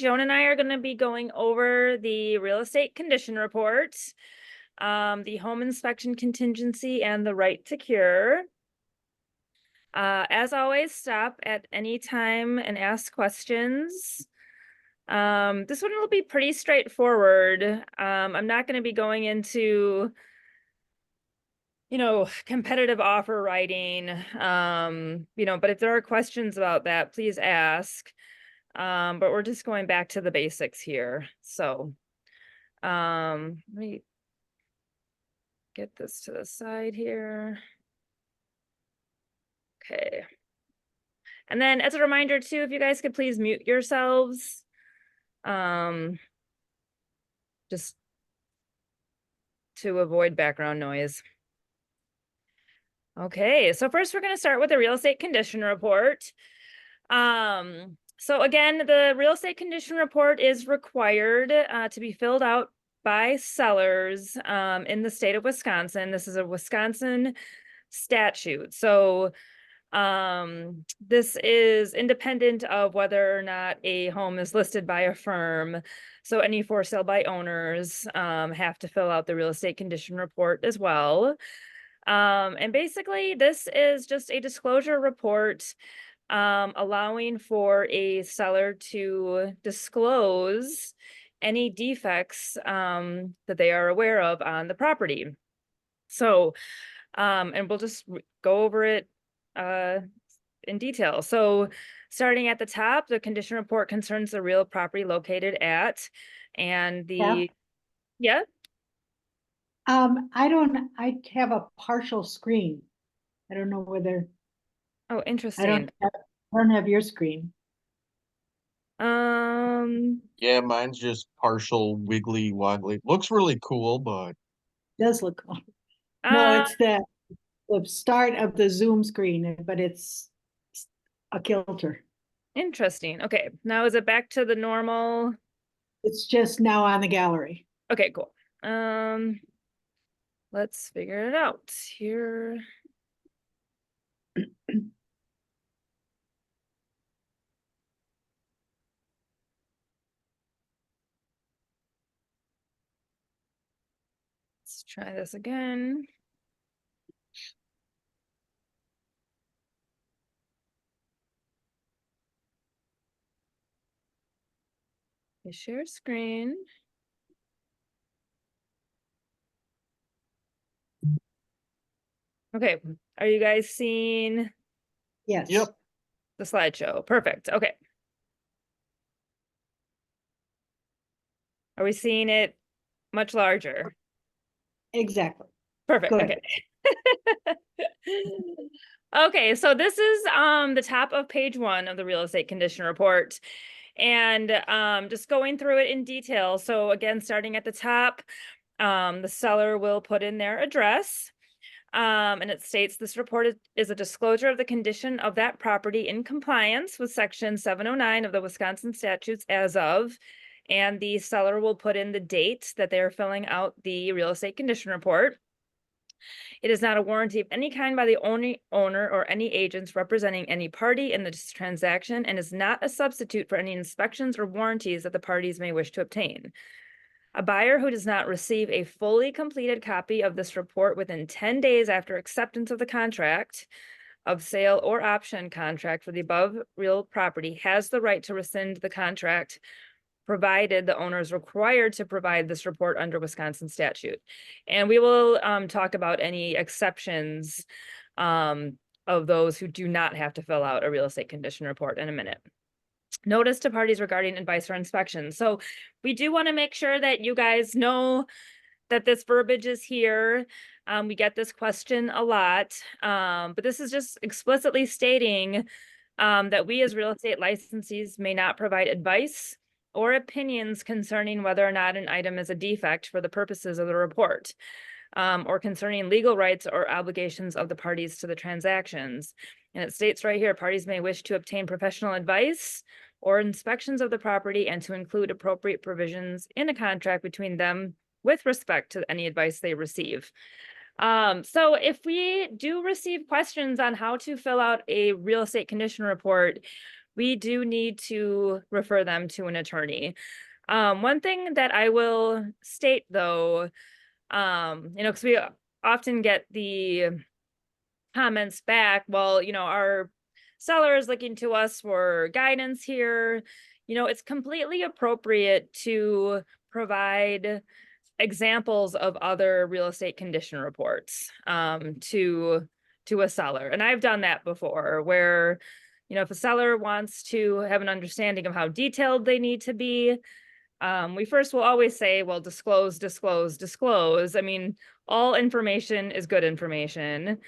Joan and I are going to be going over the real estate condition report, the home inspection contingency, and the right to cure. As always, stop at any time and ask questions. This one will be pretty straightforward. I'm not going to be going into, competitive offer writing, but if there are questions about that, please ask. But we're just going back to the basics here. So, let me get this to the side here. Okay. And then as a reminder too, if you guys could please mute yourselves. Just to avoid background noise. Okay, so first we're going to start with the real estate condition report. So again, the real estate condition report is required to be filled out by sellers in the state of Wisconsin. This is a Wisconsin statute. So this is independent of whether or not a home is listed by a firm. So any for sale by owners have to fill out the real estate condition report as well. And basically this is just a disclosure report allowing for a seller to disclose any defects that they are aware of on the property. So, and we'll just go over it in detail. So starting at the top, the condition report concerns the real property located at, and the, yeah. I have a partial screen. I don't know whether, Oh, interesting. I don't have your screen. Yeah, mine's just partial wiggly woggly. Looks really cool, but Does look cool. No, it's the start of the Zoom screen, but it's a kilter. Interesting. Okay, now is it back to the normal? It's just now on the gallery. Okay, cool. Let's figure it out here. Let's try this again. Share screen. Okay, are you guys seeing? Yes. Yep. The slideshow? Perfect. Okay. Are we seeing it much larger? Exactly. Perfect. Good. Okay. Okay, so this is the top of page 1 of the real estate condition report. And just going through it in detail. So again, starting at the top, the seller will put in their address. And it states this report is a disclosure of the condition of that property in compliance with section 709 of the Wisconsin statutes as of, and the seller will put in the date that they're filling out the real estate condition report. It is not a warranty of any kind by the owner or any agents representing any party in this transaction and is not a substitute for any inspections or warranties that the parties may wish to obtain. A buyer who does not receive a fully completed copy of this report within 10 days after acceptance of the contract of sale or option contract for the above real property has the right to rescind the contract, provided the owner is required to provide this report under Wisconsin statute. And we will talk about any exceptions of those who do not have to fill out a real estate condition report in a minute. Notice to parties regarding advice or inspection. So we do want to make sure that you guys know that this verbiage is here. We get this question a lot, but this is just explicitly stating that we as real estate licensees may not provide advice or opinions concerning whether or not an item is a defect for the purposes of the report, or concerning legal rights or obligations of the parties to the transactions. And it states right here, parties may wish to obtain professional advice or inspections of the property and to include appropriate provisions in a contract between them with respect to any advice they receive. So if we do receive questions on how to fill out a real estate condition report, we do need to refer them to an attorney. One thing that I will state though, because we often get the comments back, well, our seller is looking to us for guidance here. It's completely appropriate to provide examples of other real estate condition reports to a seller. And I've done that before where, if a seller wants to have an understanding of how detailed they need to be, we first will always say, well, disclose, disclose, disclose. I mean, all information is good information.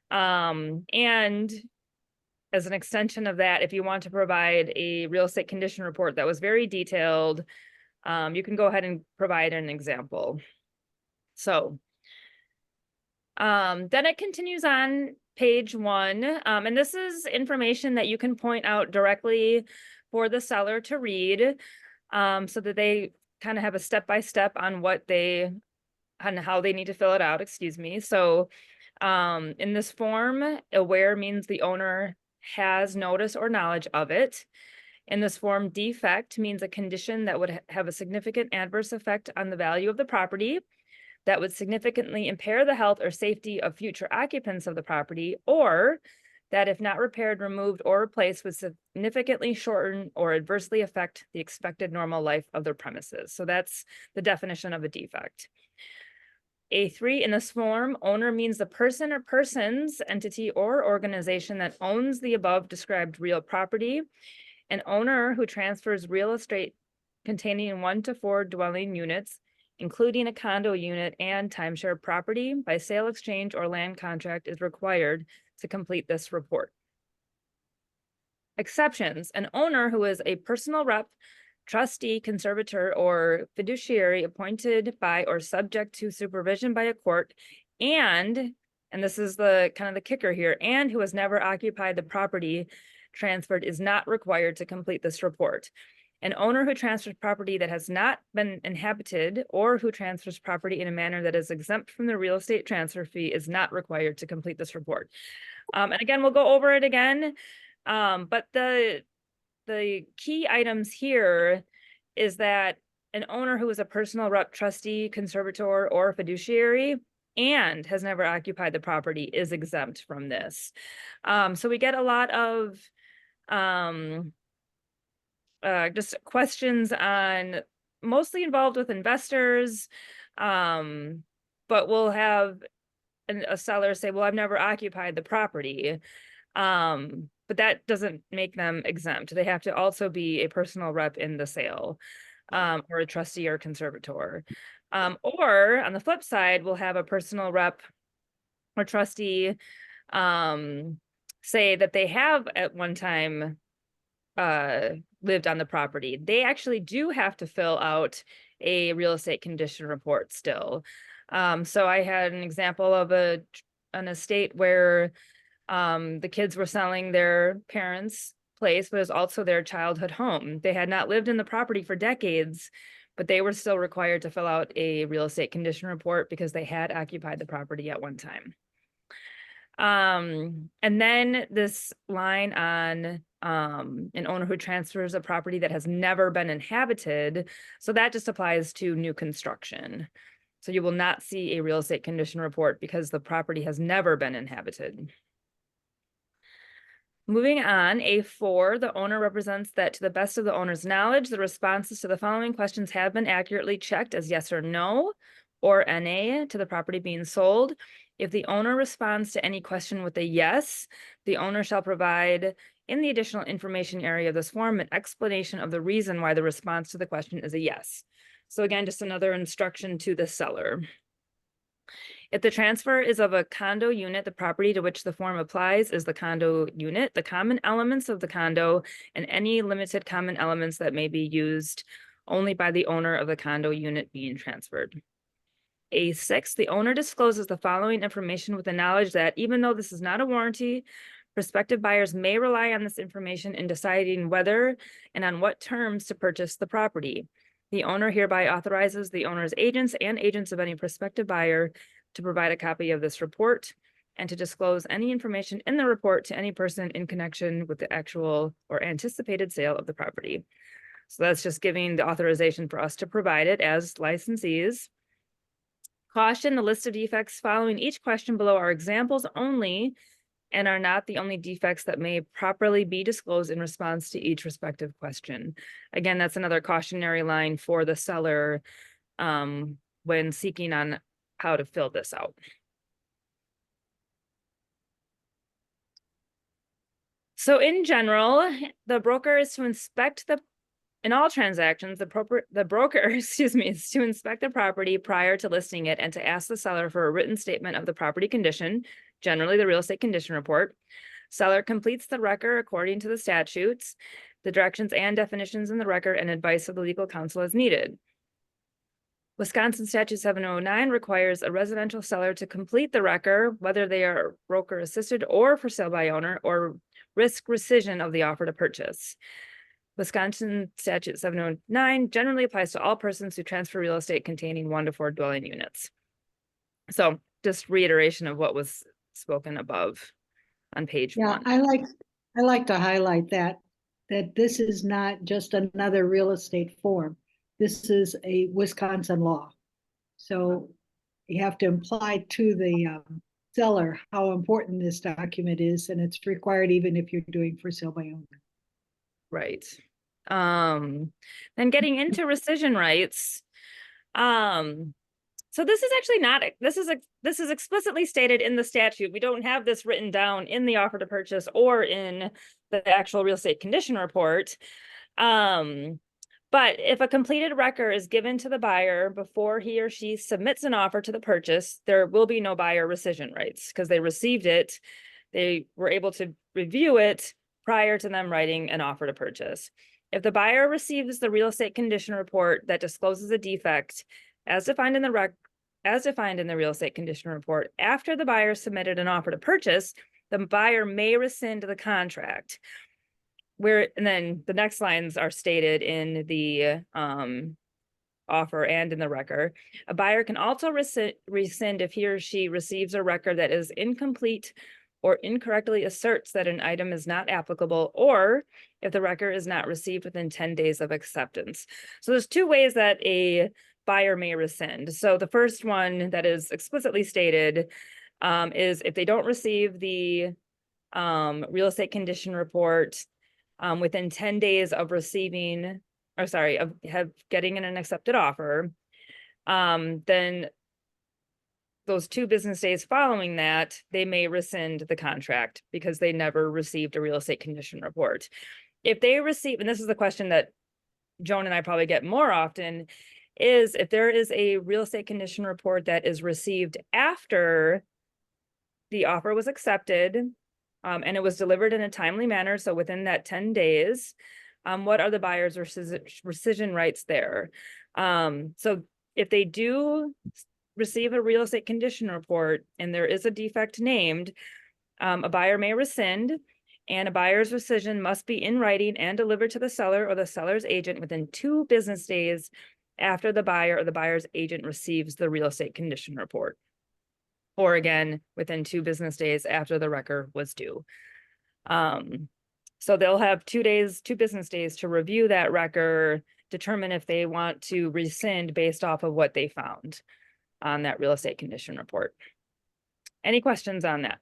And as an extension of that, if you want to provide a real estate condition report that was very detailed, you can go ahead and provide an example. So then it continues on page 1. And this is information that you can point out directly for the seller to read, so that they kind of have a step-by-step on how they need to fill it out, excuse me. So in this form, aware means the owner has notice or knowledge of it. In this form, defect means a condition that would have a significant adverse effect on the value of the property, that would significantly impair the health or safety of future occupants of the property, or that if not repaired, removed, or replaced would significantly shorten or adversely affect the expected normal life of their premises. So that's the definition of a defect. A3, in this form, owner means the person or persons, entity, or organization that owns the above described real property. An owner who transfers real estate containing 1 to 4 dwelling units, including a condo unit and timeshare property by sale, exchange, or land contract is required to complete this report. Exceptions: an owner who is a personal rep, trustee, conservator, or fiduciary appointed by or subject to supervision by a court, and this is the kind of the kicker here, and who has never occupied the property transferred is not required to complete this report. An owner who transfers property that has not been inhabited or who transfers property in a manner that is exempt from the real estate transfer fee is not required to complete this report. And again, we'll go over it again. But the key items here is that an owner who is a personal rep, trustee, conservator, or fiduciary and has never occupied the property is exempt from this. So we get a lot of just questions on, mostly involved with investors, but we'll have a seller say, well, I've never occupied the property. But that doesn't make them exempt. They have to also be a personal rep in the sale, or a trustee or conservator. Or on the flip side, we'll have a personal rep or trustee say that they have at one time lived on the property. They actually do have to fill out a real estate condition report still. So I had an example of an estate where the kids were selling their parents' place, but it was also their childhood home. They had not lived in the property for decades, but they were still required to fill out a real estate condition report because they had occupied the property at one time. And then this line on an owner who transfers a property that has never been inhabited. So that just applies to new construction. So you will not see a real estate condition report because the property has never been inhabited. Moving on, A4, the owner represents that to the best of the owner's knowledge, the responses to the following questions have been accurately checked as yes or no, or NA, to the property being sold. If the owner responds to any question with a yes, the owner shall provide in the additional information area of this form an explanation of the reason why the response to the question is a yes. So again, just another instruction to the seller. If the transfer is of a condo unit, the property to which the form applies is the condo unit, the common elements of the condo, and any limited common elements that may be used only by the owner of the condo unit being transferred. A6, the owner discloses the following information with the knowledge that even though this is not a warranty, prospective buyers may rely on this information in deciding whether and on what terms to purchase the property. The owner hereby authorizes the owner's agents and agents of any prospective buyer to provide a copy of this report and to disclose any information in the report to any person in connection with the actual or anticipated sale of the property. So that's just giving the authorization for us to provide it as licensees. Caution, the list of defects following each question below are examples only and are not the only defects that may properly be disclosed in response to each respective question. Again, that's another cautionary line for the seller when seeking on how to fill this out. So in general, the broker is to inspect in all transactions, the broker, excuse me, is to inspect the property prior to listing it and to ask the seller for a written statement of the property condition, generally the real estate condition report. Seller completes the record according to the statutes, the directions and definitions in the record, and advice of the legal counsel as needed. Wisconsin Statute 709 requires a residential seller to complete the record, whether they are broker assisted or for sale by owner, or risk rescission of the offer to purchase. Wisconsin Statute 709 generally applies to all persons who transfer real estate containing 1 to 4 dwelling units. So just reiteration of what was spoken above on page 1. I like to highlight that this is not just another real estate form. This is a Wisconsin law. So you have to imply to the seller how important this document is, and it's required even if you're doing for sale by owner. Right. Then getting into rescission rights. So this is actually not, this is explicitly stated in the statute. We don't have this written down in the offer to purchase or in the actual real estate condition report. But if a completed record is given to the buyer before he or she submits an offer to the purchase, there will be no buyer rescission rights because they received it. They were able to review it prior to them writing an offer to purchase. If the buyer receives the real estate condition report that discloses a defect as defined in the real estate condition report after the buyer submitted an offer to purchase, the buyer may rescind the contract. And then the next lines are stated in the offer and in the record. A buyer can also rescind if he or she receives a record that is incomplete or incorrectly asserts that an item is not applicable, or if the record is not received within 10 days of acceptance. So there's 2 ways that a buyer may rescind. So the first one that is explicitly stated is if they don't receive the real estate condition report within 10 days of receiving, of getting an accepted offer, then those 2 business days following that, they may rescind the contract because they never received a real estate condition report. If they receive, and this is the question that Joan and I probably get more often, is if there is a real estate condition report that is received after the offer was accepted, and it was delivered in a timely manner, so within that 10 days, what are the buyer's rescission rights there? So if they do receive a real estate condition report and there is a defect named, a buyer may rescind, and a buyer's rescission must be in writing and delivered to the seller or the seller's agent within 2 business days after the buyer or the buyer's agent receives the real estate condition report. Or again, within 2 business days after the record was due. So they'll have 2 business days to review that record, determine if they want to rescind based off of what they found on that real estate condition report. Any questions on that?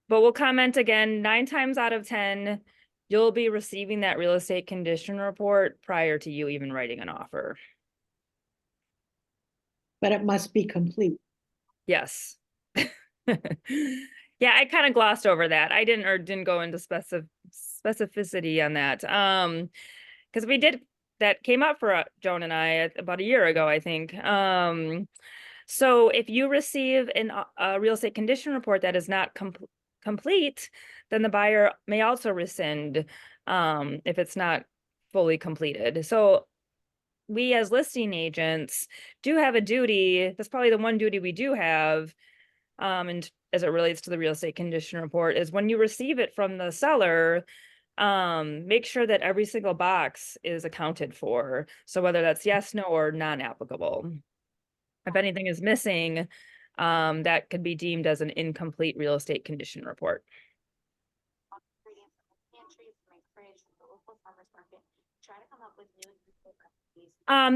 But we'll comment again, 9 times out of 10, you'll be receiving that real estate condition report prior to you even writing an offer. But it must be complete. Yes. Yeah, I kind of glossed over that. I didn't go into specificity on that. Because that came up for Joan and I about a year ago, I think. So if you receive a real estate condition report that is not complete, then the buyer may also rescind if it's not fully completed. So we as listing agents do have a duty. That's probably the one duty we do have, and as it relates to the real estate condition report, is when you receive it from the seller, make sure that every single box is accounted for. So whether that's yes, no, or non-applicable. If anything is missing, that could be deemed as an incomplete real estate condition report.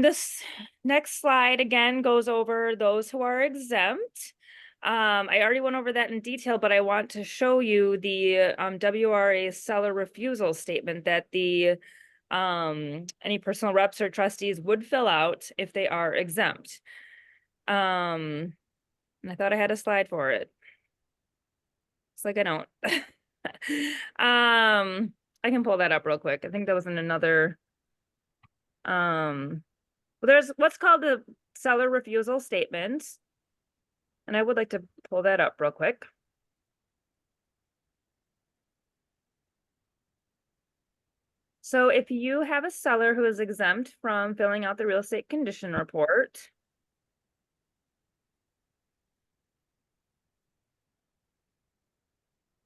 This next slide again goes over those who are exempt. I already went over that in detail, but I want to show you the WRA seller refusal statement that the any personal reps or trustees would fill out if they are exempt. And I thought I had a slide for it. It's like I don't. I can pull that up real quick. I think that was in another well, there's what's called the seller refusal statement. And I would like to pull that up real quick. So if you have a seller who is exempt from filling out the real estate condition report,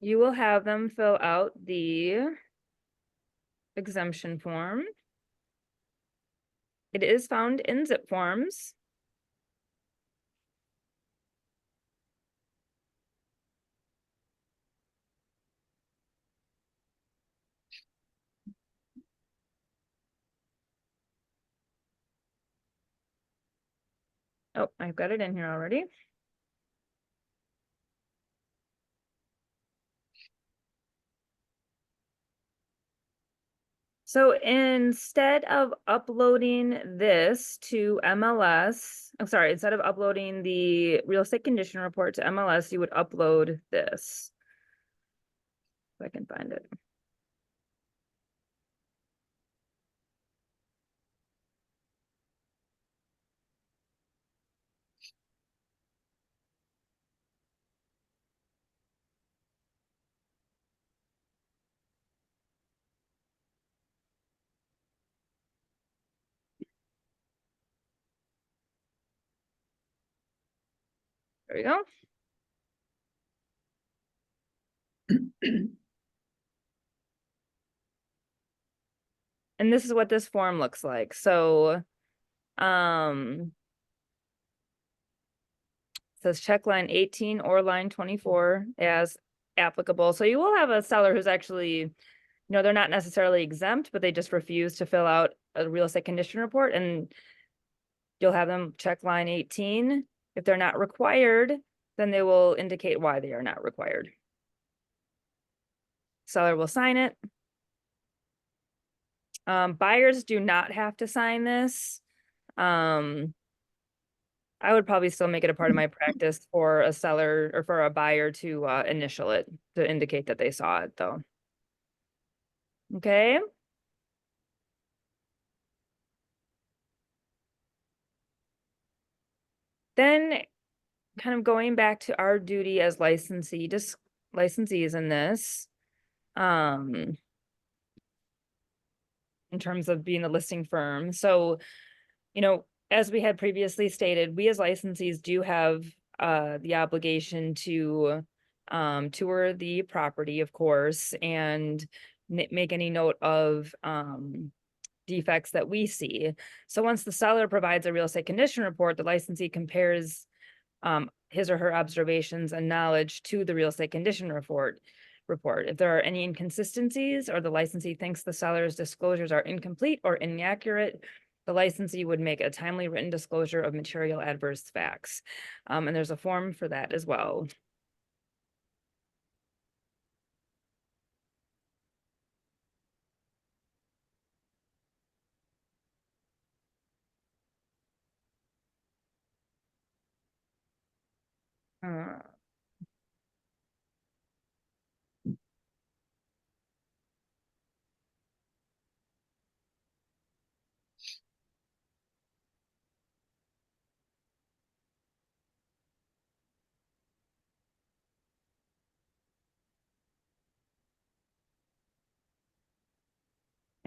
you will have them fill out the exemption form. It is found in zip forms. Oh, I've got it in here already. So instead of uploading this to MLS, I'm sorry, instead of uploading the real estate condition report to MLS, you would upload this. If I can find it. There we go. And this is what this form looks like. So, says check line 18 or line 24 as applicable. So you will have a seller who's actually, they're not necessarily exempt, but they just refuse to fill out a real estate condition report, and you'll have them check line 18. If they're not required, then they will indicate why they are not required. Seller will sign it. Buyers do not have to sign this. I would probably still make it a part of my practice for a seller or for a buyer to initial it to indicate that they saw it though. Okay. Then kind of going back to our duty as licensees in this, in terms of being a listing firm. So, as we had previously stated, we as licensees do have the obligation to tour the property, of course, and make any note of defects that we see. So once the seller provides a real estate condition report, the licensee compares his or her observations and knowledge to the real estate condition report. If there are any inconsistencies or the licensee thinks the seller's disclosures are incomplete or inaccurate, the licensee would make a timely written disclosure of material adverse facts. And there's a form for that as well.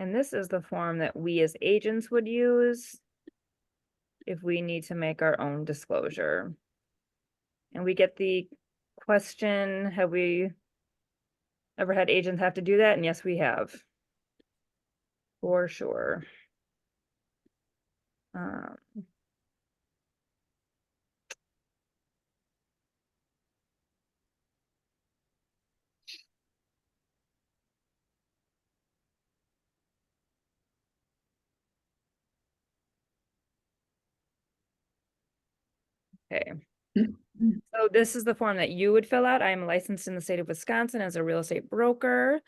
And this is the form that we as agents would use if we need to make our own disclosure. And we get the question, have we ever had agents have to do that? And yes, we have. For sure. Okay. So this is the form that you would fill out. I am licensed in the state of Wisconsin as a real estate broker.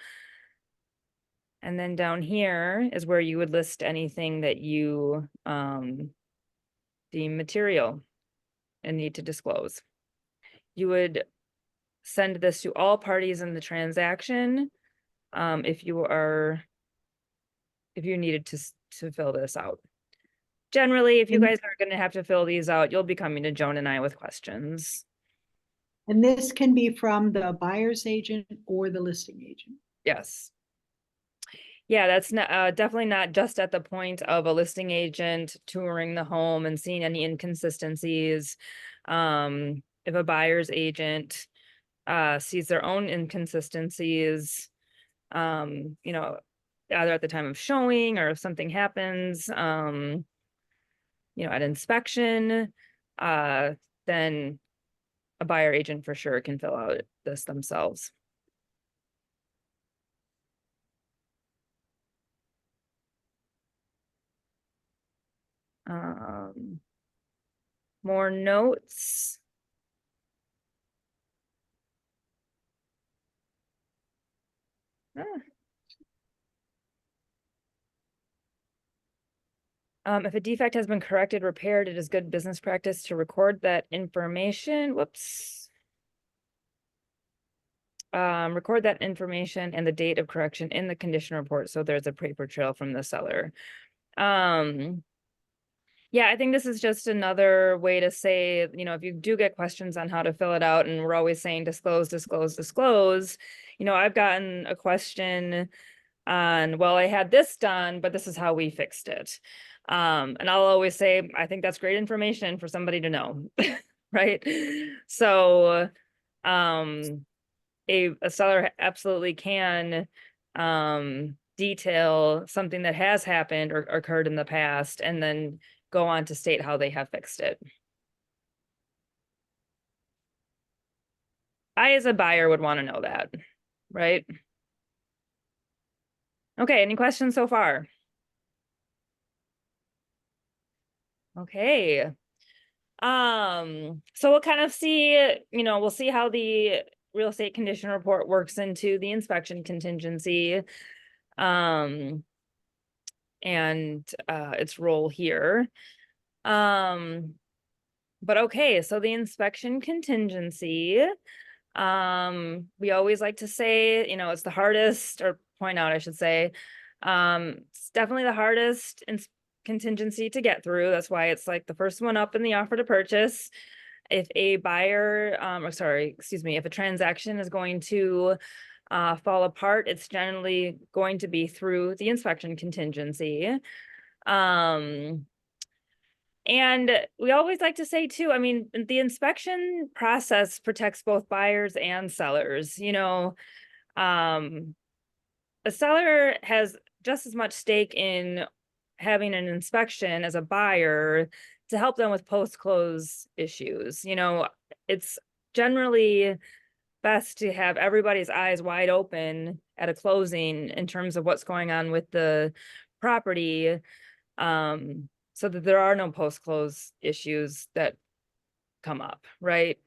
And then down here is where you would list anything that you deem material and need to disclose. You would send this to all parties in the transaction if you needed to fill this out. Generally, if you And- guys are going to have to fill these out, you'll be coming to Joan and I with questions. And this can be from the buyer's agent or the listing agent. Yes. Yeah, that's not definitely not just at the point of a listing agent touring the home and seeing any inconsistencies. If a buyer's agent sees their own inconsistencies, you know, either at the time of showing or if something happens, you know, at inspection, then a buyer agent for sure can fill out this themselves. More notes. If a defect has been corrected, repaired, it is good business practice to record that information. Whoops. Record that information and the date of correction in the condition report, so there's a paper trail from the seller. Yeah, I think this is just another way to say, you know, if you do get questions on how to fill it out, and we're always saying disclose, disclose, disclose, you know, I've gotten a question on, well, I had this done, but this is how we fixed it. And I'll always say, I think that's great information for somebody to know, right? So, a seller absolutely can detail something that has happened or occurred in the past, and then go on to state how they have fixed it. I, as a buyer, would want to know that, right? Okay, any questions so far? Okay. So we'll kind of see, you know, we'll see how the real estate condition report works into the inspection contingency. And its role here. But okay, so the inspection contingency, we always like to say, you know, it's the hardest, or point out, I should say, it's definitely the hardest contingency to get through. That's why it's like the first one up in the offer to purchase. If a buyer, if a transaction is going to fall apart, it's generally going to be through the inspection contingency. And we always like to say too, I mean, the inspection process protects both buyers and sellers. You know, a seller has just as much stake in having an inspection as a buyer to help them with post-close issues. You know, it's generally best to have everybody's eyes wide open at a closing in terms of what's going on with the property, so that there are no post-close issues that come up, right?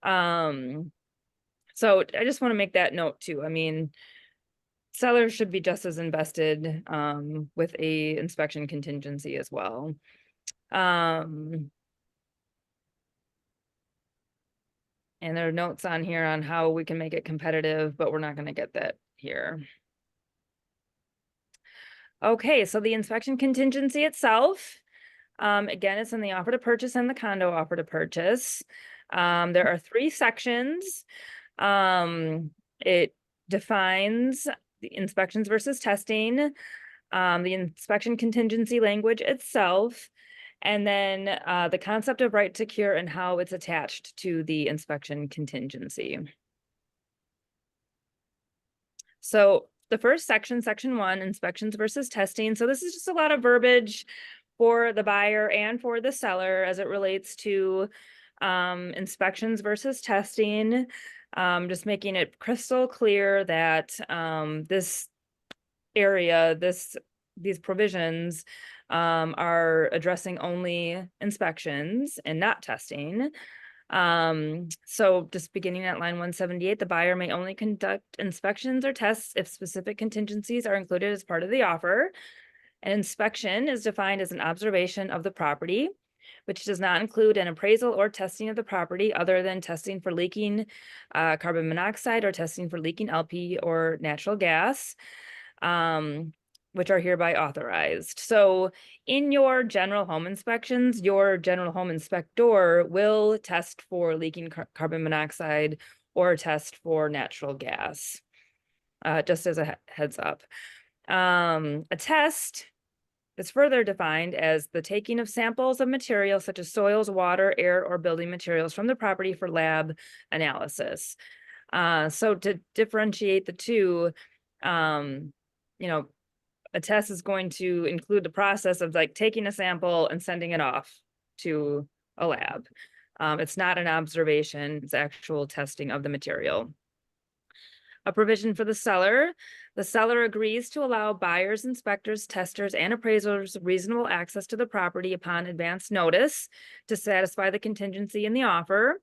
So I just want to make that note too. I mean, sellers should be just as invested with a inspection contingency as well. And there are notes on here on how we can make it competitive, but we're not going to get that here. Okay, so the inspection contingency itself, again, it's in the offer to purchase and the condo offer to purchase. There are 3 sections. It defines the inspections versus testing, the inspection contingency language itself, and then the concept of right to cure and how it's attached to the inspection contingency. So the first section, section 1, inspections versus testing. So this is just a lot of verbiage for the buyer and for the seller as it relates to inspections versus testing. Just making it crystal clear that this area, this these provisions are addressing only inspections and not testing. So just beginning at line 178, the buyer may only conduct inspections or tests if specific contingencies are included as part of the offer. An inspection is defined as an observation of the property, which does not include an appraisal or testing of the property other than testing for leaking carbon monoxide or testing for leaking LP or natural gas, which are hereby authorized. So in your general home inspections, your general home inspector will test for leaking carbon monoxide or test for natural gas, just as a heads up. A test is further defined as the taking of samples of materials such as soils, water, air, or building materials from the property for lab analysis. So to differentiate the two, a test is going to include the process of like taking a sample and sending it off to a lab. It's not an observation, it's actual testing of the material. A provision for the seller. The seller agrees to allow buyers, inspectors, testers, and appraisers reasonable access to the property upon advance notice to satisfy the contingency in the offer.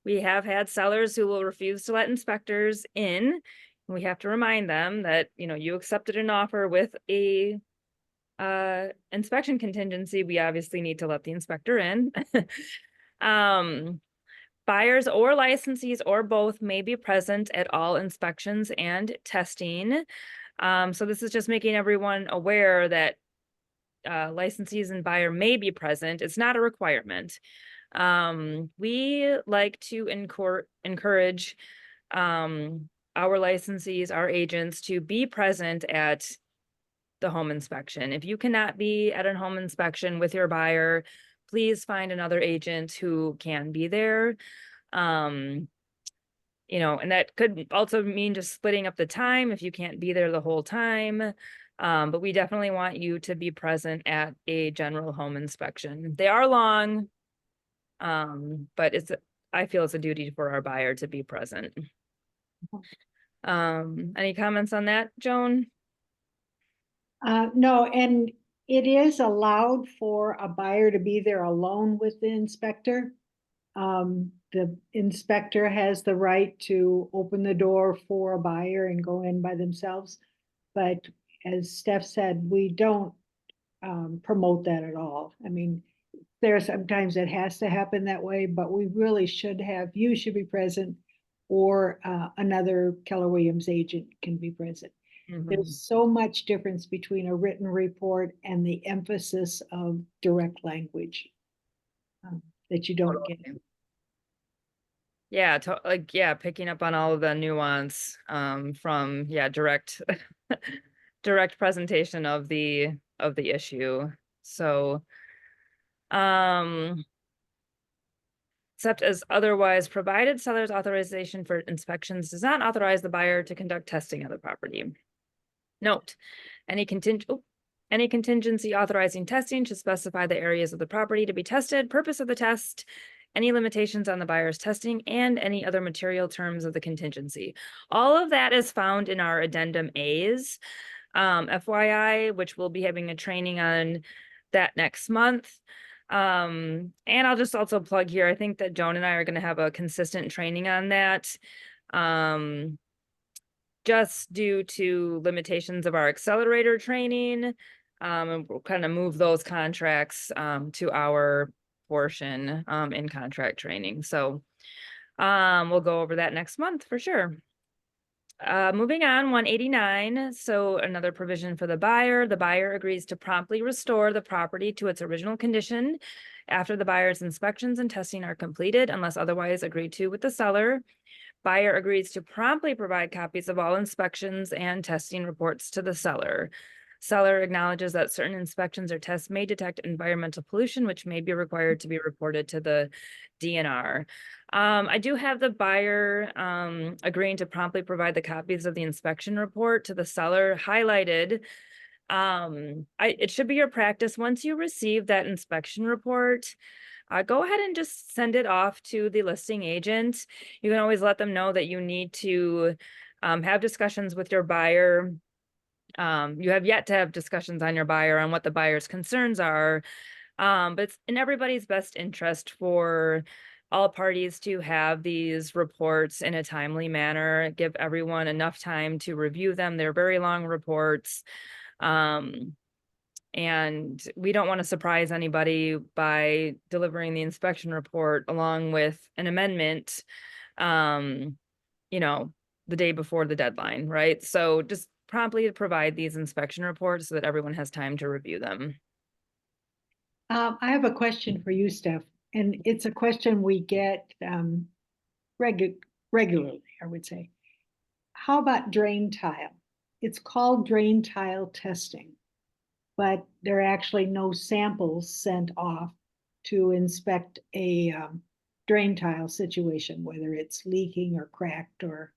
We have had sellers who will refuse to let inspectors in. We have to remind them that, you accepted an offer with a inspection contingency. We obviously need to let the inspector in. Buyers or licensees or both may be present at all inspections and testing. So this is just making everyone aware that licensees and buyer may be present. It's not a requirement. We like to encourage our licensees, our agents, to be present at the home inspection. If you cannot be at a home inspection with your buyer, please find another agent who can be there. And that could also mean just splitting up the time if you can't be there the whole time. But we definitely want you to be present at a general home inspection. They are long, but I feel it's a duty for our buyer to be present. Any comments on that, Joan? No, and it is allowed for a buyer to be there alone with the inspector. The inspector has the right to open the door for a buyer and go in by themselves. But as Steph said, we don't promote that at all. I mean, there are sometimes it has to happen that way, but we really you should be present, or another Keller Williams agent can be present. There's so much difference between a written report and the emphasis of direct language that you don't get. Yeah, picking up on all of the nuance from direct direct presentation of the issue. So except as otherwise provided, seller's authorization for inspections does not authorize the buyer to conduct testing of the property. Note, any contingency authorizing testing should specify the areas of the property to be tested, purpose of the test, any limitations on the buyer's testing, and any other material terms of the contingency. All of that is found in our addendum A's. FYI, which we'll be having a training on that next month. And I'll just also plug here, I think that Joan and I are going to have a consistent training on that. Just due to limitations of our accelerator training, and we'll kind of move those contracts to our portion in contract training. So we'll go over that next month for sure. Moving on, 189. So another provision for the buyer. The buyer agrees to promptly restore the property to its original condition after the buyer's inspections and testing are completed, unless otherwise agreed to with the seller. Buyer agrees to promptly provide copies of all inspections and testing reports to the seller. Seller acknowledges that certain inspections or tests may detect environmental pollution, which may be required to be reported to the DNR. I do have the buyer agreeing to promptly provide the copies of the inspection report to the seller highlighted. It should be your practice once you receive that inspection report, go ahead and just send it off to the listing agent. You can always let them know that you need to have discussions with your buyer You have yet to have discussions on your buyer on what the buyer's concerns are. But it's in everybody's best interest for all parties to have these reports in a timely manner, give everyone enough time to review them. They're very long reports. And we don't want to surprise anybody by delivering the inspection report along with an amendment, you know, the day before the deadline, right? So just promptly provide these inspection reports so that everyone has time to review them. I have a question for you, Steph, and it's a question we get regularly, I would say. How about drain tile? It's called drain tile testing, but there are actually no samples sent off to inspect a drain tile situation, whether it's leaking or cracked or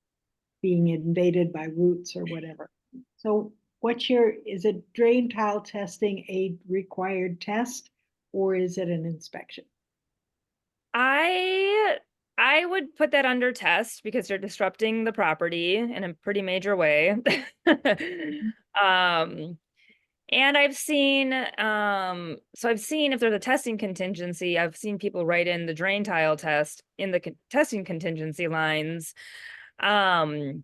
being invaded by roots or whatever. So is it drain tile testing a required test or is it an inspection? I would put that under test because you're disrupting the property in a pretty major way. And I've seen if there's a testing contingency, I've seen people write in the drain tile test in the testing contingency lines. I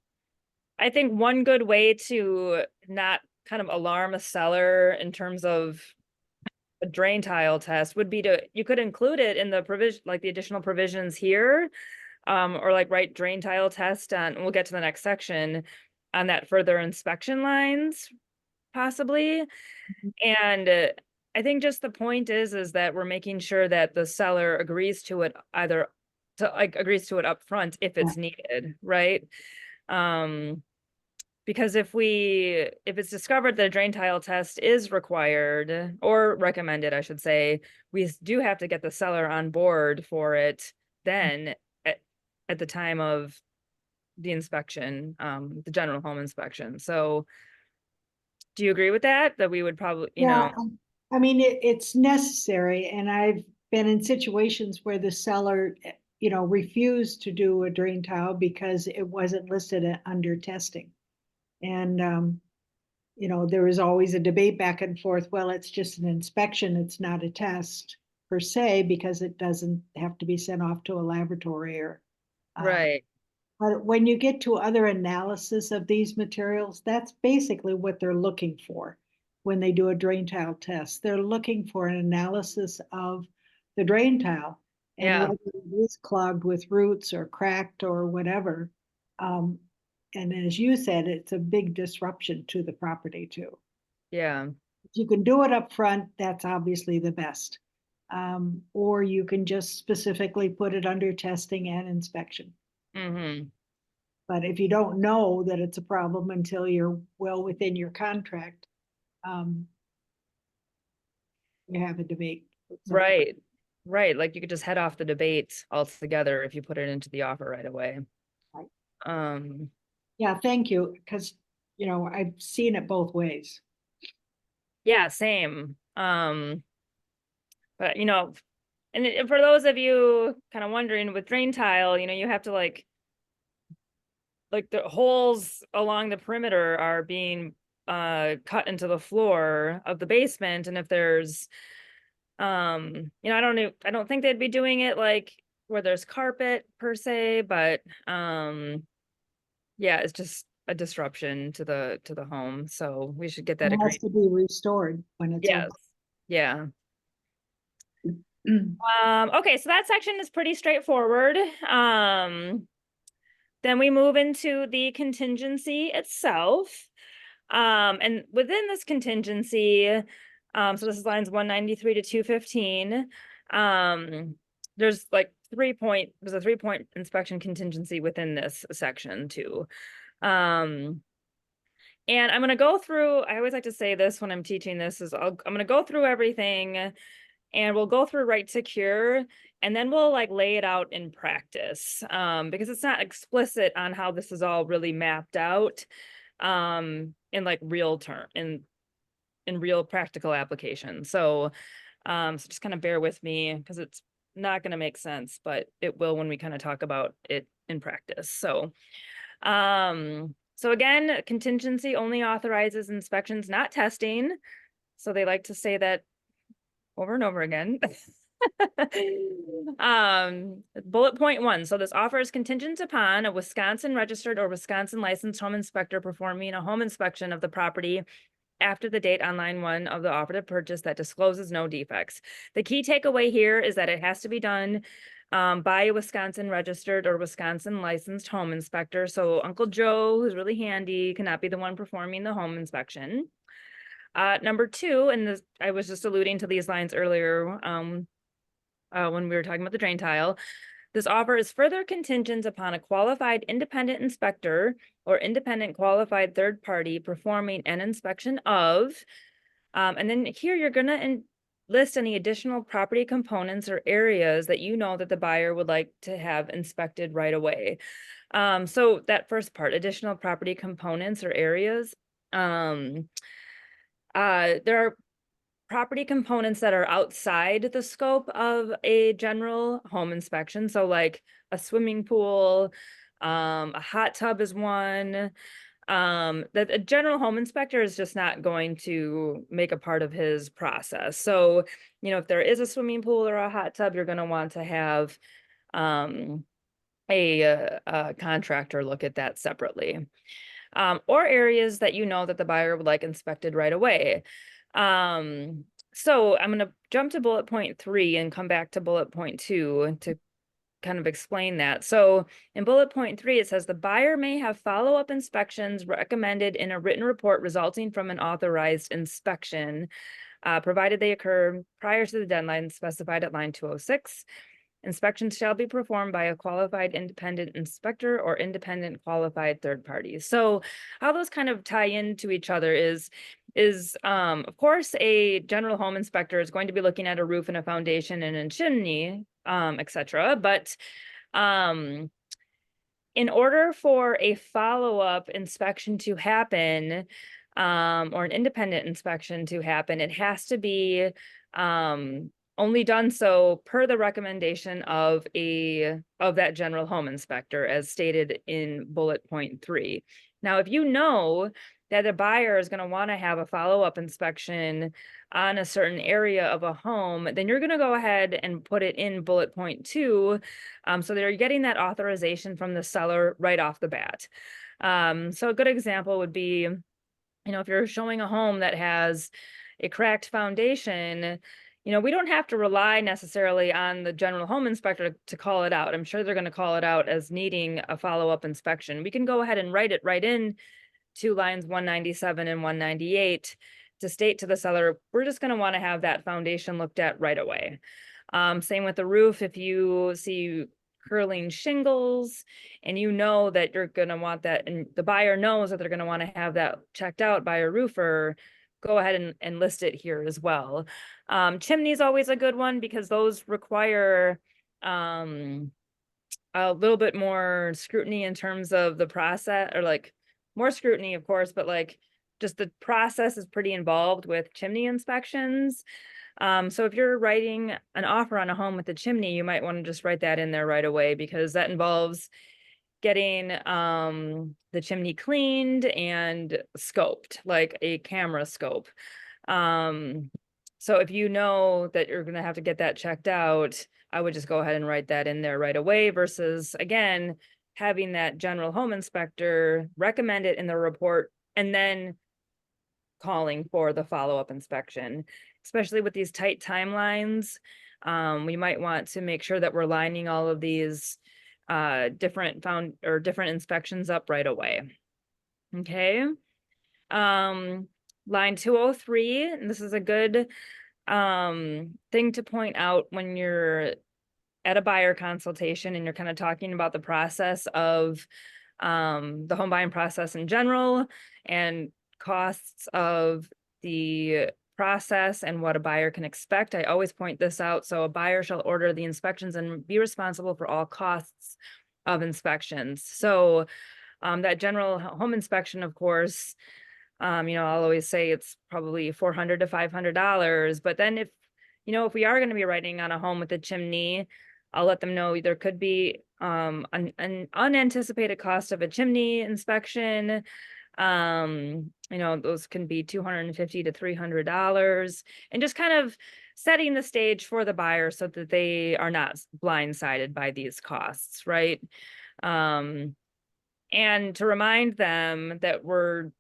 think one good way to not kind of alarm a seller in terms of a drain tile test would be you could include it in the provision, like the additional provisions here, or like write drain tile test on, and we'll get to the next section on that further inspection lines, possibly. And I think just the point is that we're making sure that the seller agrees to it agrees to it up front if it's needed, right? Because if it's discovered that a drain tile test is required or recommended, I should say, we do have to get the seller on board for it then at the time of the inspection, the general home inspection. So do you agree with that? That we would probably, Yeah, I mean, it's necessary, and I've been in situations where the seller, refused to do a drain tile because it wasn't listed under testing. And, there was always a debate back and forth. Well, it's just an inspection. It's not a test per se, because it doesn't have to be sent off to a laboratory or. right. But when you get to other analysis of these materials, that's basically what they're looking for when they do a drain tile test. They're looking for an analysis of the drain tile and Yeah. whether it is clogged with roots or cracked or whatever. And as you said, it's a big disruption to the property too. Yeah. If you can do it up front, that's obviously the best. Or you can just specifically put it under testing and inspection. Mm-hmm. But if you don't know that it's a problem until you're well within your contract, you have a debate. Right. Right. Like you could just head off the debate altogether if you put it into the offer right away. Right. Yeah, thank you. Because, I've seen it both ways. Yeah, same. But and for those of you kind of wondering with drain tile, you have to like the holes along the perimeter are being cut into the floor of the basement. And if there's I don't think they'd be doing it like where there's carpet per se, but yeah, it's just a disruption to the home. So we should get that It has agreed. to be restored when it's Yes. Yeah. open. Okay, so that section is pretty straightforward. Then we move into the contingency itself. And within this contingency, so this is lines 193 to 215. There's a 3-point inspection contingency within this section too. And I'm gonna go through, I always like to say this when I'm teaching this, I'm gonna go through everything and we'll go through right to cure, and then we'll lay it out in practice, because it's not explicit on how this is all really mapped out in real practical application. So so just kind of bear with me because it's not going to make sense, but it will when we kind of talk about it in practice. So So again, contingency only authorizes inspections, not testing. So they like to say that over and over again. Bullet point 1. So this offer is contingent upon a Wisconsin registered or Wisconsin licensed home inspector performing a home inspection of the property after the date on line 1 of the offer to purchase that discloses no defects. The key takeaway here is that it has to be done by a Wisconsin registered or Wisconsin licensed home inspector. So Uncle Joe, who's really handy, cannot be the one performing the home inspection. Number 2, and this, I was just alluding to these lines earlier when we were talking about the drain tile. This offer is further contingent upon a qualified independent inspector or independent qualified third party performing an inspection of, and then here you're gonna list any additional property components or areas that you know that the buyer would like to have inspected right away. So that first part, additional property components or areas, there are property components that are outside the scope of a general home inspection. So like a swimming pool, a hot tub is one. That a general home inspector is just not going to make a part of his process. So, you know, if there is a swimming pool or a hot tub, you're going to want to have a contractor look at that separately. Or areas that you know that the buyer would like inspected right away. So I'm going to jump to bullet point 3 and come back to bullet point 2 to kind of explain that. So in bullet point 3, it says the buyer may have follow-up inspections recommended in a written report resulting from an authorized inspection, provided they occur prior to the deadline specified at line 206. Inspections shall be performed by a qualified independent inspector or independent qualified third party. So how those kind of tie into each other is of course a general home inspector is going to be looking at a roof and a foundation and a chimney, etc. But in order for a follow-up inspection to happen, or an independent inspection to happen, it has to be only done so per the recommendation of that general home inspector, as stated in bullet point 3. Now, if you know that a buyer is going to want to have a follow-up inspection on a certain area of a home, then you're going to go ahead and put it in bullet point 2, so that you're getting that authorization from the seller right off the bat. So a good example would be, you know, if you're showing a home that has a cracked foundation, you know, we don't have to rely necessarily on the general home inspector to call it out. I'm sure they're going to call it out as needing a follow-up inspection. We can go ahead and write it right in to lines 197 and 198 to state to the seller, we're just going to want to have that foundation looked at right away. Same with the roof. If you see curling shingles and you know that you're going to want that, and the buyer knows that they're going to want to have that checked out by a roofer, go ahead and list it here as well. Chimney is always a good one because those require a little bit more scrutiny in terms of the process, or like more scrutiny, of course, but like just the process is pretty involved with chimney inspections. So if you're writing an offer on a home with a chimney, you might want to just write that in there right away, because that involves getting the chimney cleaned and scoped, like a camera scope. So if you know that you're going to have to get that checked out, I would just go ahead and write that in there right away, versus again having that general home inspector recommend it in the report and then calling for the follow-up inspection. Especially with these tight timelines, we might want to make sure that we're lining all of these different inspections up right away. Okay. Line 203, and this is a good thing to point out when you're at a buyer consultation and you're kind of talking about the process of the home buying process in general and costs of the process and what a buyer can expect. I always point this out. So a buyer shall order the inspections and be responsible for all costs of inspections. So that general home inspection, of course, you know, I'll always say it's probably $400 to $500. But then if we are going to be writing on a home with a chimney, I'll let them know there could be an unanticipated cost of a chimney inspection. Those can be $250 to $300, and just kind of setting the stage for the buyer so that they are not blindsided by these costs, right? And to remind them that we're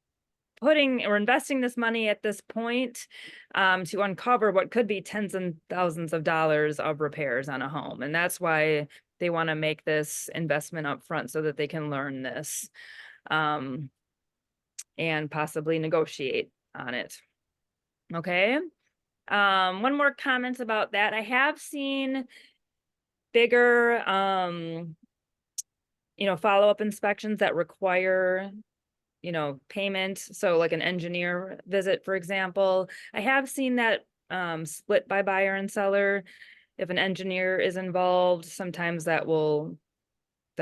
investing this money at this point to uncover what could be tens and thousands of dollars of repairs on a home. And that's why they want to make this investment up front so that they can learn this and possibly negotiate on it. Okay. One more comment about that. I have seen bigger, follow-up inspections that require payment. So like an engineer visit, for example, I have seen that split by buyer and seller. If an engineer is involved, sometimes that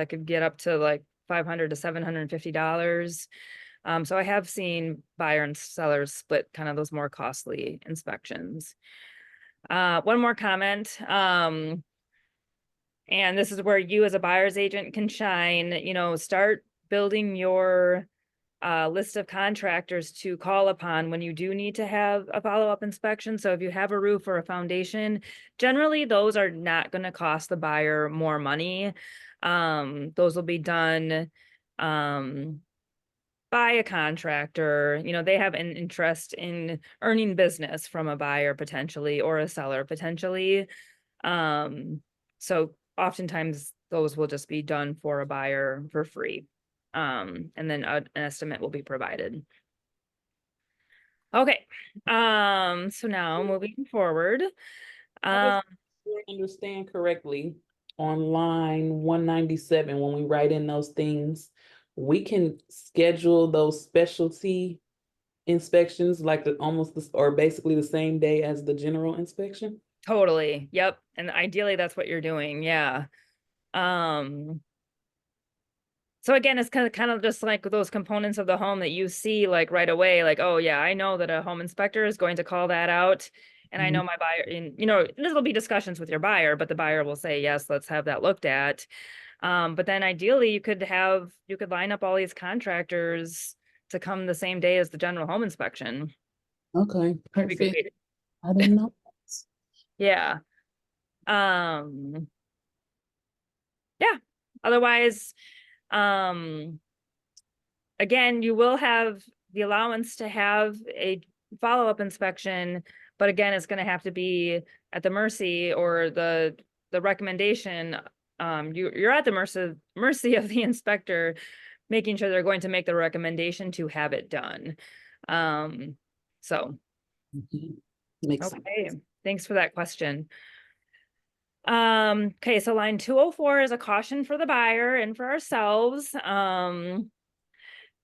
could get up to like $500 to $750. So I have seen buyer and sellers split kind of those more costly inspections. One more comment. And this is where you as a buyer's agent can shine, start building your list of contractors to call upon when you do need to have a follow-up inspection. So if you have a roof or a foundation, generally those are not going to cost the buyer more money. Those will be done by a contractor. They have an interest in earning business from a buyer potentially or a seller potentially. So oftentimes those will just be done for a buyer for free. And then an estimate will be provided. Okay. So now moving forward. I understand correctly, on line 197, when we write in those things, we can schedule those specialty inspections like or basically the same day as the general inspection. Totally. Yep. And ideally that's what you're doing. Yeah. So again, it's kind of just like those components of the home that you see like right away, like, oh yeah, I know that a home inspector is going to call that out. And I know my buyer, and this will be discussions with your buyer, but the buyer will say, yes, let's have that looked at. But then ideally you could line up all these contractors to come the same day as the general home inspection. Okay, perfect. I didn't know. Yeah. Yeah. Otherwise, again, you will have the allowance to have a follow-up inspection, but again, it's going to have to be at the mercy or the recommendation. You're at the mercy of the inspector, making sure they're going to make the recommendation to have it done. Makes okay, sense. Thanks for that question. Okay, so line 204 is a caution for the buyer and for ourselves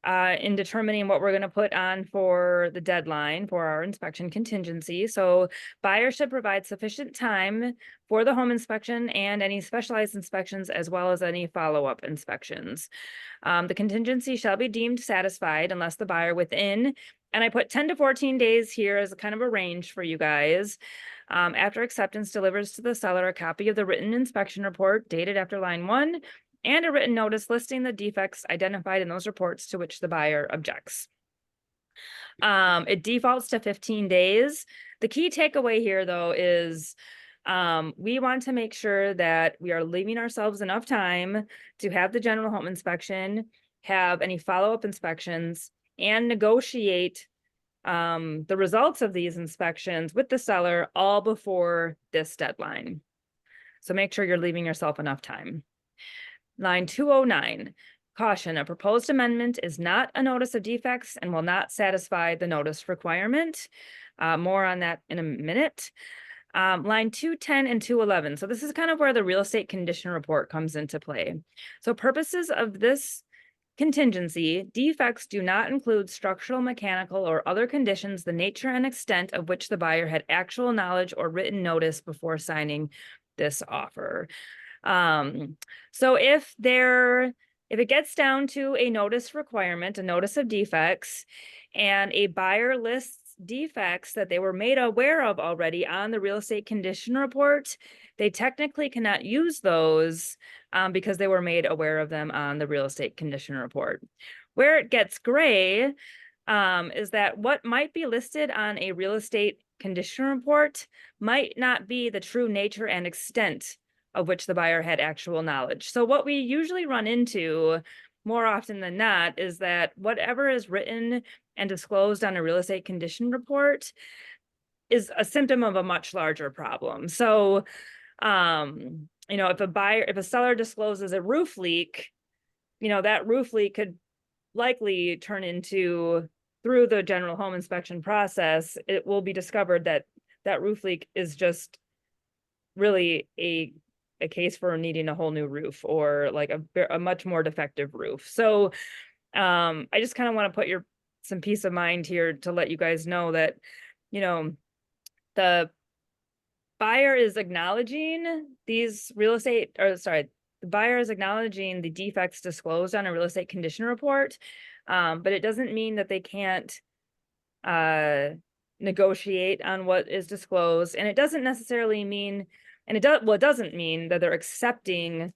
in determining what we're going to put on for the deadline for our inspection contingency. So buyers should provide sufficient time for the home inspection and any specialized inspections, as well as any follow-up inspections. The contingency shall be deemed satisfied unless the buyer within, and I put 10 to 14 days here as a kind of a range for you guys. After acceptance, delivers to the seller a copy of the written inspection report dated after line 1 and a written notice listing the defects identified in those reports to which the buyer objects. It defaults to 15 days. The key takeaway here, though, is we want to make sure that we are leaving ourselves enough time to have the general home inspection, have any follow-up inspections, and negotiate the results of these inspections with the seller all before this deadline. So make sure you're leaving yourself enough time. Line 209, caution, a proposed amendment is not a notice of defects and will not satisfy the notice requirement. More on that in a minute. Line 210 and 211. So this is kind of where the real estate condition report comes into play. So purposes of this contingency, defects do not include structural, mechanical, or other conditions, the nature and extent of which the buyer had actual knowledge or written notice before signing this offer. So if it gets down to a notice requirement, a notice of defects, and a buyer lists defects that they were made aware of already on the real estate condition report, they technically cannot use those because they were made aware of them on the real estate condition report. Where it gets gray is that what might be listed on a real estate condition report might not be the true nature and extent of which the buyer had actual knowledge. So what we usually run into more often than not is that whatever is written and disclosed on a real estate condition report is a symptom of a much larger problem. So, you know, if a seller discloses a roof leak, you know, that roof leak could likely turn into, through the general home inspection process, it will be discovered that that roof leak is just really a case for needing a whole new roof, or like a much more defective roof. So I just kind of want to put some peace of mind here to let you guys know that, you know, the buyer is acknowledging these the buyer is acknowledging the defects disclosed on a real estate condition report, but it doesn't mean that they can't negotiate on what is disclosed, and it doesn't necessarily mean, and it doesn't mean that they're accepting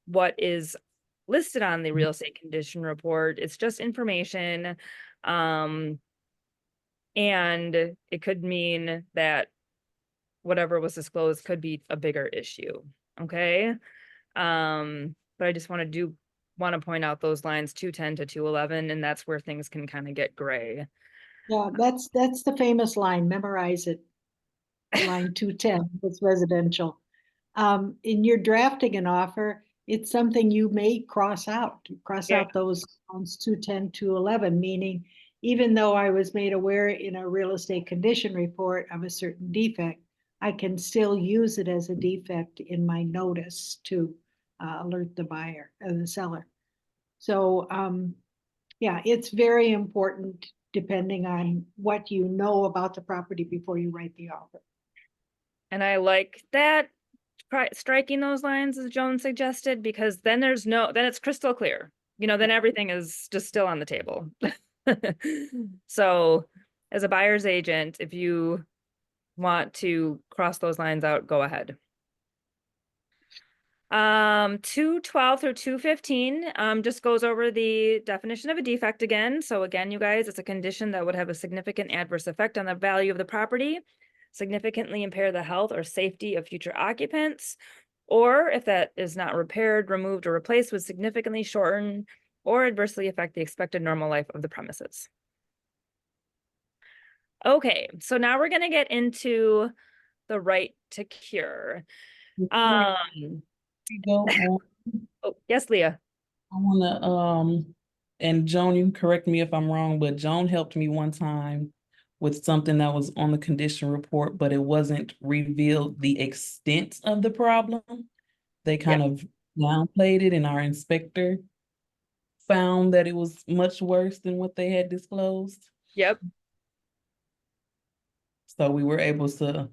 what is listed on the real estate condition report. It's just information. And it could mean that whatever was disclosed could be a bigger issue. Okay. But I just want to point out those lines 210 to 211, and that's where things can kind of get gray. Yeah, that's the famous line, memorize it. Line 210, it's residential. In your drafting an offer, it's something you may cross out those lines 210, 211, meaning even though I was made aware in a real estate condition report of a certain defect, I can still use it as a defect in my notice to alert the buyer or the seller. So yeah, it's very important depending on what you know about the property before you write the offer. And I like that, striking those lines as Joan suggested, because then then it's crystal clear. You know, then everything is just still on the table. So as a buyer's agent, if you want to cross those lines out, go ahead. 212 through 215 just goes over the definition of a defect again. So again, you guys, it's a condition that would have a significant adverse effect on the value of the property, significantly impair the health or safety of future occupants, or if that is not repaired, removed, or replaced, would significantly shorten or adversely affect the expected normal life of the premises. Okay, so now we're going to get into the right to cure. Go on. Oh, yes, Leah. I wanna and Joan, you can correct me if I'm wrong, but Joan helped me one time with something that was on the condition report, but it wasn't revealed the extent of the problem. They kind of downplayed it, and our inspector found that it was much worse than what they had disclosed. Yep. So we were able to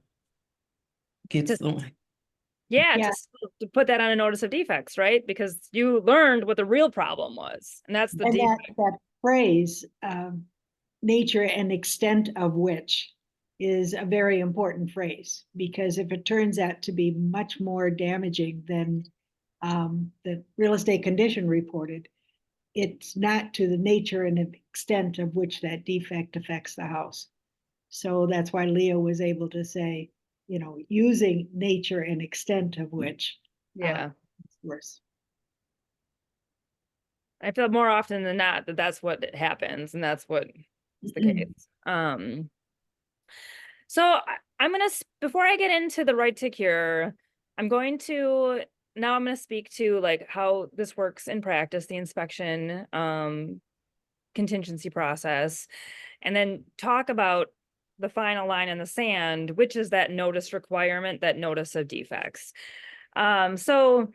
get some. Yeah, Yeah. to put that on a notice of defects, right? Because you learned what the real problem was, and that's the And defect. that phrase, nature and extent of which, is a very important phrase, because if it turns out to be much more damaging than the real estate condition reported, it's not to the nature and extent of which that defect affects the house. So that's why Leo was able to say, you know, using nature and extent of which. Yeah. It's worse. I feel more often than not that that's what happens, and that's what is the case. So I'm gonna, before I get into the right to cure, I'm going to speak to like how this works in practice, the inspection contingency process, and then talk about the final line in the sand, which is that notice requirement, that notice of defects. So,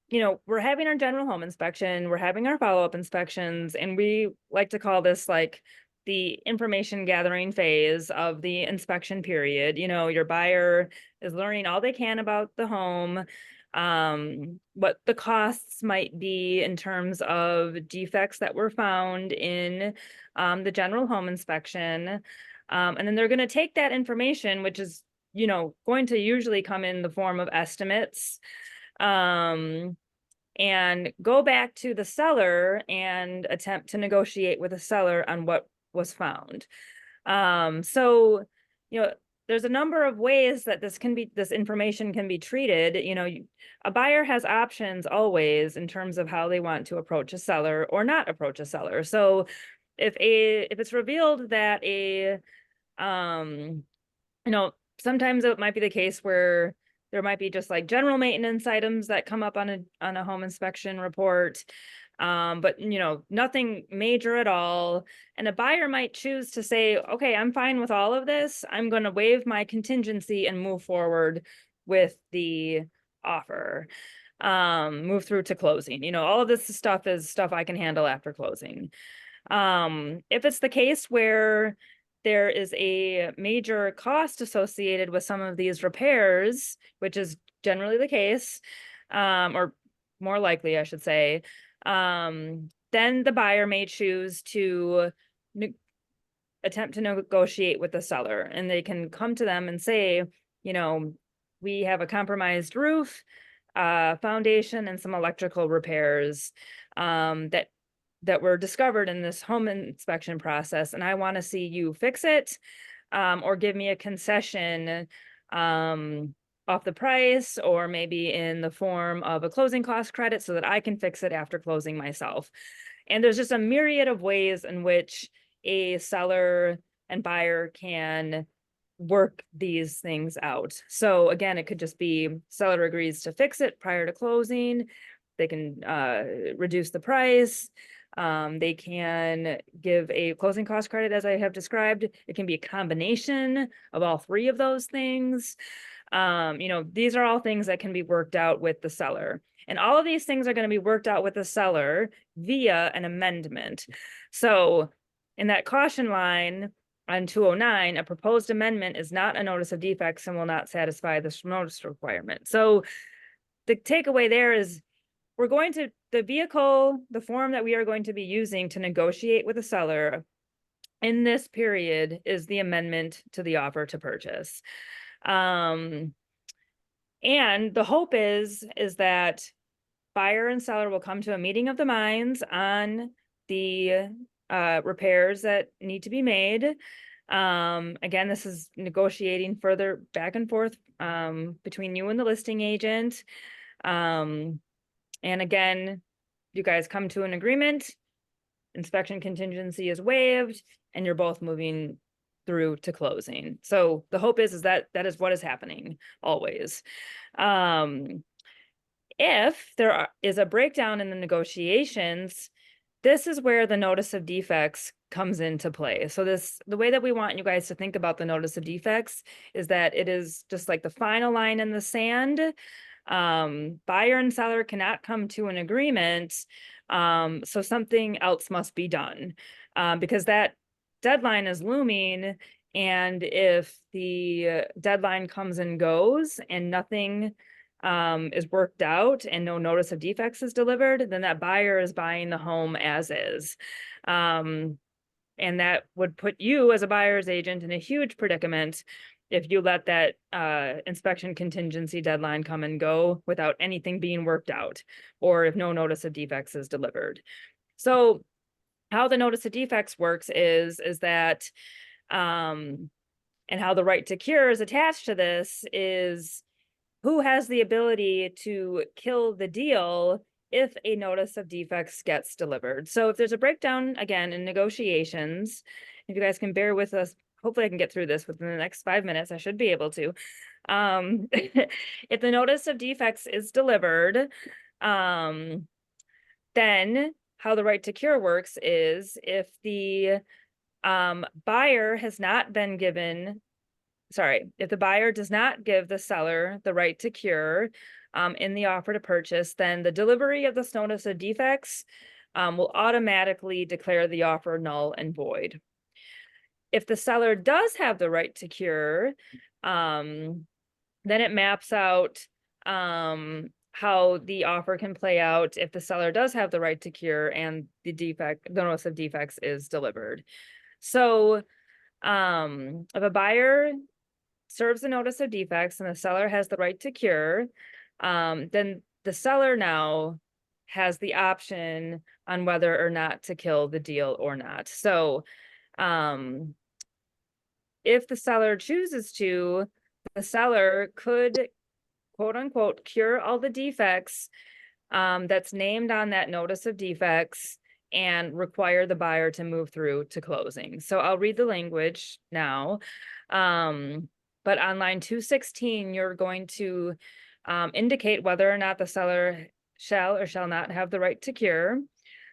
you know, we're having our general home inspection, we're having our follow-up inspections, and we like to call this like the information gathering phase of the inspection period. You know, your buyer is learning all they can about the home, what the costs might be in terms of defects that were found in the general home inspection. And then they're going to take that information, which is, you know, going to usually come in the form of estimates, and go back to the seller and attempt to negotiate with the seller on what was found. So, you know, there's a number of ways that this information can be treated. You know, a buyer has options always in terms of how they want to approach a seller or not approach a seller. So if it's revealed that you know, sometimes it might be the case where there might be just like general maintenance items that come up on a home inspection report. But you know, nothing major at all. And a buyer might choose to say, okay, I'm fine with all of this. I'm going to waive my contingency and move forward with the offer. Move through to closing. You know, all of this stuff is stuff I can handle after closing. If it's the case where there is a major cost associated with some of these repairs, which is generally the case, or more likely, I should say, then the buyer may choose to attempt to negotiate with the seller, and they can come to them and say, you know, we have a compromised roof, foundation, and some electrical repairs that were discovered in this home inspection process, and I want to see you fix it, or give me a concession off the price, or maybe in the form of a closing cost credit so that I can fix it after closing myself. And there's just a myriad of ways in which a seller and buyer can work these things out. So again, it could just be seller agrees to fix it prior to closing. They can reduce the price. They can give a closing cost credit, as I have described. It can be a combination of all three of those things. You know, these are all things that can be worked out with the seller. And all of these things are going to be worked out with the seller via an amendment. So in that caution line on 209, a proposed amendment is not a notice of defects and will not satisfy this notice requirement. So the takeaway there is the form that we are going to be using to negotiate with the seller in this period is the amendment to the offer to purchase. And the hope is that buyer and seller will come to a meeting of the minds on the repairs that need to be made. Again, this is negotiating further back and forth between you and the listing agent. And again, you guys come to an agreement, inspection contingency is waived, and you're both moving through to closing. So the hope is that is what is happening always. If there is a breakdown in the negotiations, this is where the notice of defects comes into play. So the way that we want you guys to think about the notice of defects is that it is just like the final line in the sand. Buyer and seller cannot come to an agreement, so something else must be done, because that deadline is looming. And if the deadline comes and goes and nothing is worked out and no notice of defects is delivered, then that buyer is buying the home as is. And that would put you as a buyer's agent in a huge predicament if you let that inspection contingency deadline come and go without anything being worked out, or if no notice of defects is delivered. So how the notice of defects works is that, and how the right to cure is attached to this is who has the ability to kill the deal if a notice of defects gets delivered. So if there's a breakdown, again, in negotiations, if you guys can bear with us, hopefully I can get through this within the next 5 minutes. I should be able to. If the notice of defects is delivered, then how the right to cure works is if the buyer has not been given, if the buyer does not give the seller the right to cure in the offer to purchase, then the delivery of this notice of defects will automatically declare the offer null and void. If the seller does have the right to cure, then it maps out how the offer can play out if the seller does have the right to cure and the notice of defects is delivered. So If a buyer serves a notice of defects and the seller has the right to cure, then the seller now has the option on whether or not to kill the deal or not. So, if the seller chooses to, the seller could, quote unquote, cure all the defects that's named on that notice of defects and require the buyer to move through to closing. So I'll read the language now. But on line 216, you're going to indicate whether or not the seller shall or shall not have the right to cure.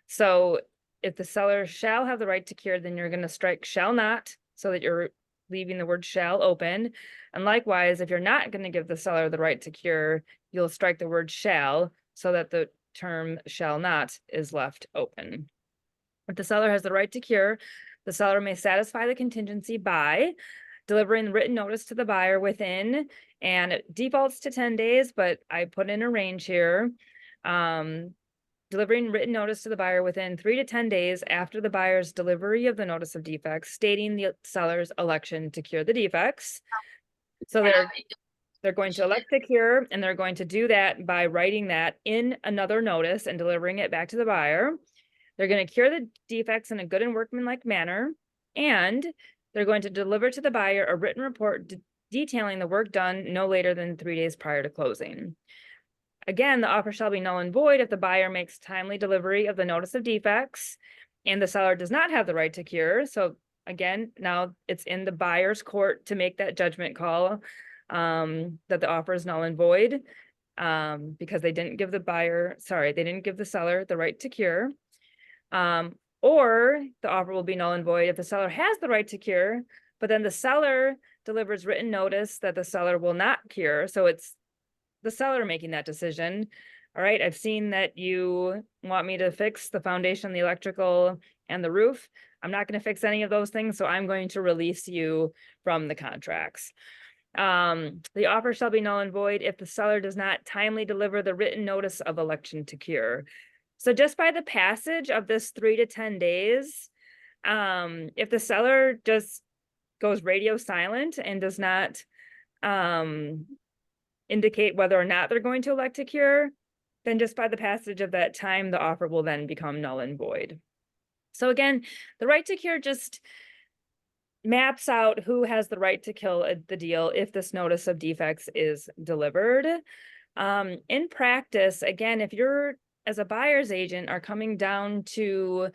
So if the seller shall have the right to cure, then you're going to strike shall not, so that you're leaving the word shall open. And likewise, if you're not going to give the seller the right to cure, you'll strike the word shall, so that the term shall not is left open. If the seller has the right to cure, the seller may satisfy the contingency by delivering written notice to the buyer within, and it defaults to 10 days, but I put in a range here. Delivering written notice to the buyer within 3 to 10 days after the buyer's delivery of the notice of defects, stating the seller's election to cure the defects. So they're going to elect the cure, and they're going to do that by writing that in another notice and delivering it back to the buyer. They're going to cure the defects in a good and workmanlike manner, and they're going to deliver to the buyer a written report detailing the work done no later than 3 days prior to closing. Again, the offer shall be null and void if the buyer makes timely delivery of the notice of defects and the seller does not have the right to cure. So again, now it's in the buyer's court to make that judgment call that the offer is null and void because they didn't give they didn't give the seller the right to cure. Or the offer will be null and void if the seller has the right to cure, but then the seller delivers written notice that the seller will not cure. So it's the seller making that decision. All right, I've seen that you want me to fix the foundation, the electrical, and the roof. I'm not going to fix any of those things, so I'm going to release you from the contracts. The offer shall be null and void if the seller does not timely deliver the written notice of election to cure. So just by the passage of this 3 to 10 days, if the seller just goes radio silent and does not indicate whether or not they're going to elect a cure, then just by the passage of that time, the offer will then become null and void. So again, the right to cure just maps out who has the right to kill the deal if this notice of defects is delivered. In practice, again, if you're, as a buyer's agent, are coming down to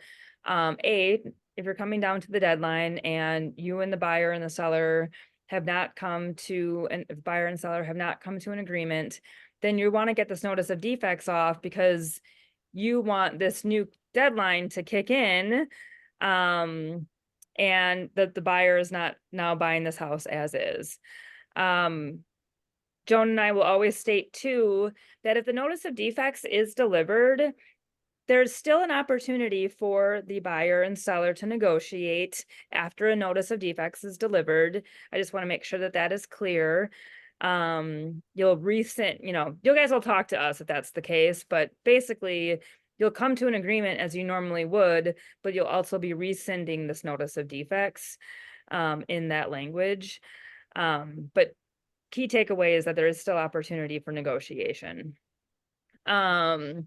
if you're coming down to the deadline and you and the buyer and the seller have not come to, and if buyer and seller have not come to an agreement, then you want to get this notice of defects off because you want this new deadline to kick in, and that the buyer is not now buying this house as is. Joan and I will always state too, that if the notice of defects is delivered, there's still an opportunity for the buyer and seller to negotiate after a notice of defects is delivered. I just want to make sure that that is clear. You'll rescind, you guys will talk to us if that's the case, but basically you'll come to an agreement as you normally would, but you'll also be rescinding this notice of defects in that language. But key takeaway is that there is still opportunity for negotiation. The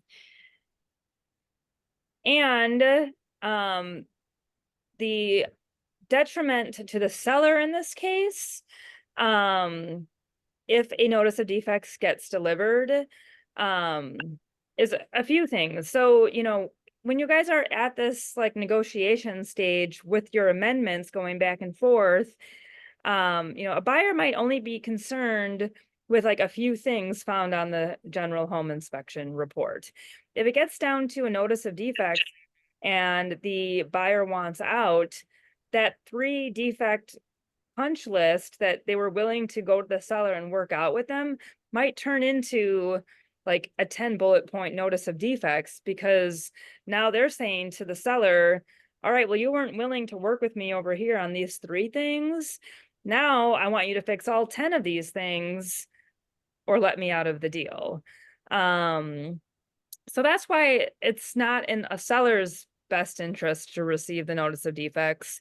detriment to the seller in this case, if a notice of defects gets delivered, is a few things. So, when you guys are at this like negotiation stage with your amendments going back and forth, a buyer might only be concerned with like a few things found on the general home inspection report. If it gets down to a notice of defects and the buyer wants out, that 3 defect punch list that they were willing to go to the seller and work out with them might turn into like a 10 bullet point notice of defects, because now they're saying to the seller, all right, well, you weren't willing to work with me over here on these 3 things. Now I want you to fix all 10 of these things or let me out of the deal. So that's why it's not in a seller's best interest to receive the notice of defects.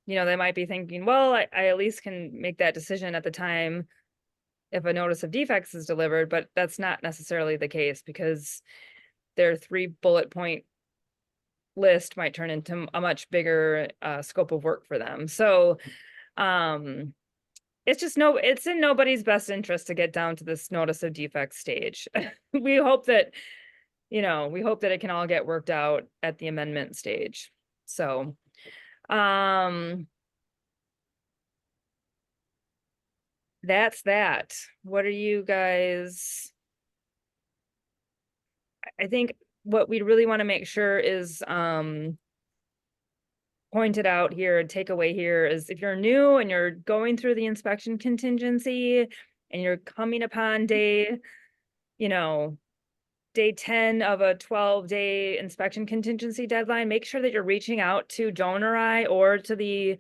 they might be thinking, well, I at least can make that decision at the time if a notice of defects is delivered, but that's not necessarily the case because their 3 bullet point list might turn into a much bigger scope of work for them. So it's in nobody's best interest to get down to this notice of defect stage. We hope that it can all get worked out at the amendment stage. So that's that. What are you guys? I think what we really want to make sure is pointed out here, and takeaway here is if you're new and you're going through the inspection contingency and you're coming upon day 10 of a 12-day inspection contingency deadline, make sure that you're reaching out to Joan or I or to the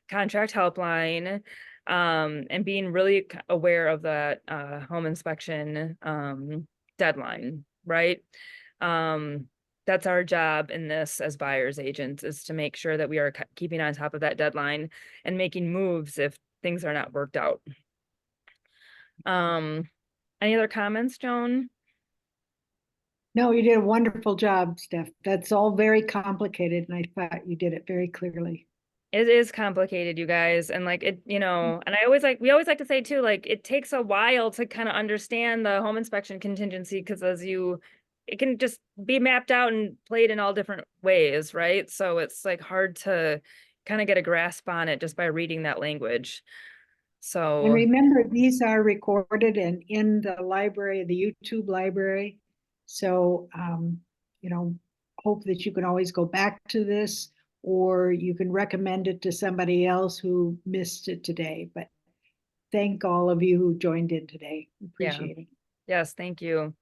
contract helpline, and being really aware of that home inspection deadline, right? That's our job in this as buyer's agents, is to make sure that we are keeping on top of that deadline and making moves if things are not worked out. Any other comments, Joan? No, you did a wonderful job, Steph. That's all very complicated, and I thought you did it very clearly. It is complicated, you guys, and like it, and we always like to say too, like it takes a while to kind of understand the home inspection contingency because it can just be mapped out and played in all different ways, right? So it's like hard to kind of get a grasp on it just by reading that language. So And remember, these are recorded and in the library, the YouTube library. So, hope that you can always go back to this, or you can recommend it to somebody else who missed it today. But thank all of you who joined in today. Appreciate it. yes, thank you.